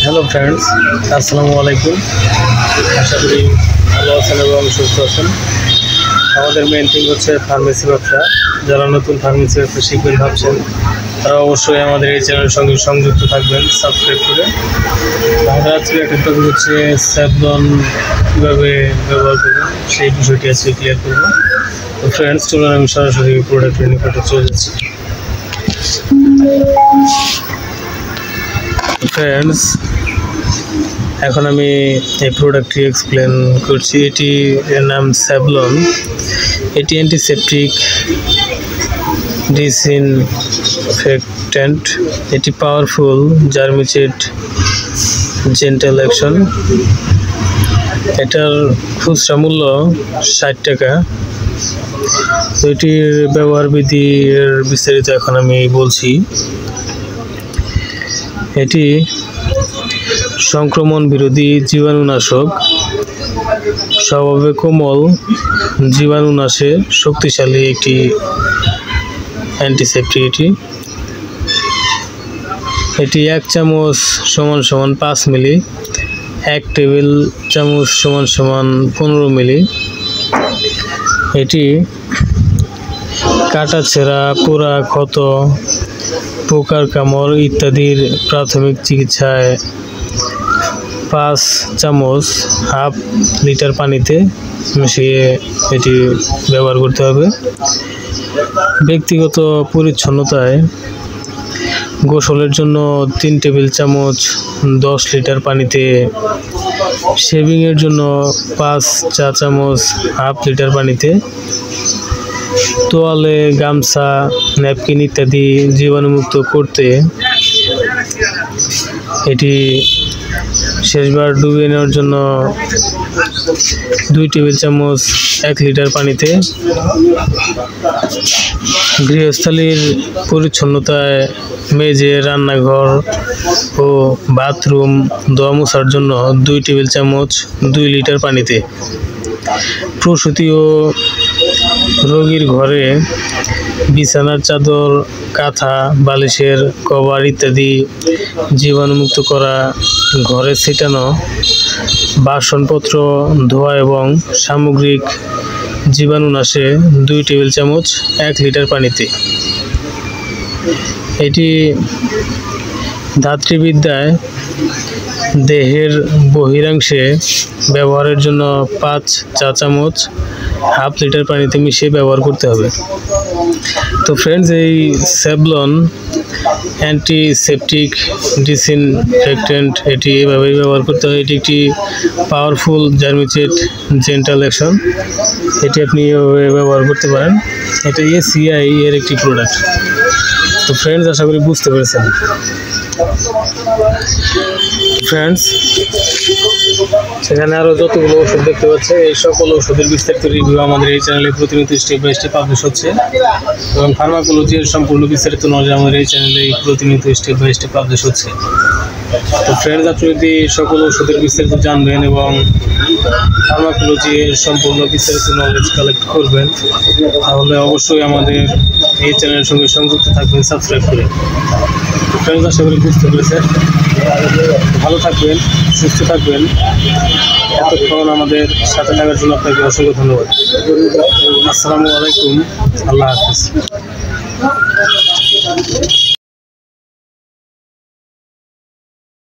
Hello friends, আসসালামু আলাইকুম। আশা করি ভালো আছেন এবং সুস্থ আছেন। আমাদের মেন থিং হচ্ছে ফার্মেসি ব্যবসা। যারা নতুন ফার্মেসি ব্যবসা শিখবেন ভাবছেন, তারা অবশ্যই আমাদের এই চ্যানেলের সঙ্গে সংযুক্ত থাকবেন সাবস্ক্রাইব করে। আমাদের আজকে একটা টপিক হচ্ছে স্যাভলন কীভাবে ব্যবহার করবেন, সেই বিষয়টি আজকে ক্লিয়ার করব। তো ফ্রেন্ডস, চলুন আমি সরাসরি প্রোডাক্টের নিকটে চলে যাচ্ছি। ফ্রেন্ডস, এখন আমি এই প্রোডাক্টটি এক্সপ্লেন করছি। এর নাম স্যাভলন। এটি অ্যান্টিসেপটিক ডিসইনফেক্ট্যান্ট। এটি পাওয়ারফুল জার্মিসিড জেন্টাল অ্যাকশন। এটার খুচরা মূল্য 60 টাকা। তো এটির ব্যবহার বিধির বিস্তারিত এখন আমি বলছি। এটি সংক্রমণ বিরোধী জীবাণুনাশক, স্বভাবে কোমল, জীবাণুনাশে শক্তিশালী একটি অ্যান্টিসেপ্টিক। এটি 1 চামচ = 5 মিলি, 1 টেবিল চামচ = 15 মিলি। এটি কাটা ছেঁড়া, পোড়া, ক্ষত, পোকার কামড় ইত্যাদির প্রাথমিক চিকিৎসায় 5 চামচ হাফ লিটার পানিতে মিশিয়ে এটি ব্যবহার করতে হবে। ব্যক্তিগত পরিচ্ছন্নতায় গোসলের জন্য 3 টেবিল চামচ 10 লিটার পানিতে, শেভিংয়ের জন্য 5 চা চামচ হাফ লিটার পানিতে, তোয়ালে, গামছা, ন্যাপকিন ইত্যাদি জীবাণুমুক্ত করতে এটি শেষবার ডুবিয়ে নেওয়ার জন্য 2 টেবিল চামচ 1 লিটার পানিতে। গৃহস্থালির পরিচ্ছন্নতায় মেঝে, রান্নাঘর ও বাথরুম ধোয়া মোছার জন্য 2 টেবিল চামচ 2 লিটার পানিতে। প্রসূতি ও রোগীর ঘরে বিছানার চাদর, কাঁথা, বালিশের কভার ইত্যাদি জীবাণুমুক্ত করা, ঘরে ছিটানো বাসনপত্র ধোয়া এবং সামগ্রিক জীবাণুনাশে 2 টেবিল চামচ 1 লিটার পানিতে। এটি ধাত্রীবিদ্যায় দেহের বহিরাংশে ব্যবহারের জন্য 5 চা চামচ হাফ লিটার পানিতে মিশিয়ে ব্যবহার করতে হবে। তো ফ্রেন্ডস, এই স্যাভলন অ্যান্টিসেপটিক ডিসইনফেক্ট্যান্ট এটি এভাবেই ব্যবহার করতে হয়। এটি একটি পাওয়ারফুল জার্মিসিড জেন্টাল অ্যাকশন। এটি আপনি এভাবে ব্যবহার করতে পারেন। এটা ACI এর একটি প্রোডাক্ট। তো ফ্রেন্ডস, আশা করি বুঝতে পেরেছেন। ফ্রেন্ডস, সেখানে আরও যতগুলো ওষুধ দেখতে পাচ্ছেন, এই সকল ওষুধের বিস্তারিত রিভিউ আমাদের এই চ্যানেলে প্রতিনিয়ত স্টেপ বাই স্টেপ পাবলিশ হচ্ছে এবং ফার্মাকোলজির সম্পূর্ণ বিস্তারিত নলেজ আমাদের এই চ্যানেলে প্রতিনিয়ত স্টেপ বাই স্টেপ পাবলিশ হচ্ছে। তো ফ্রেন্ডস, আপনি যদি সকল ওষুধের বিস্তারিত জানবেন এবং ফার্মাকোলজির সম্পূর্ণ বিস্তারিত নলেজ কালেক্ট করবেন, তাহলে অবশ্যই আমাদের এই চ্যানেলের সঙ্গে সংযুক্ত থাকবেন সাবস্ক্রাইব করে। তো ফ্রেন্ডস, আশা করি বুঝতে পেরেছেন। ভালো থাকবেন, সুস্থ থাকবেন। এতক্ষণ আমাদের সাথে থাকার জন্য আপনাকে অসংখ্য ধন্যবাদ। আসসালামু আলাইকুম, আল্লাহ হাফিজ।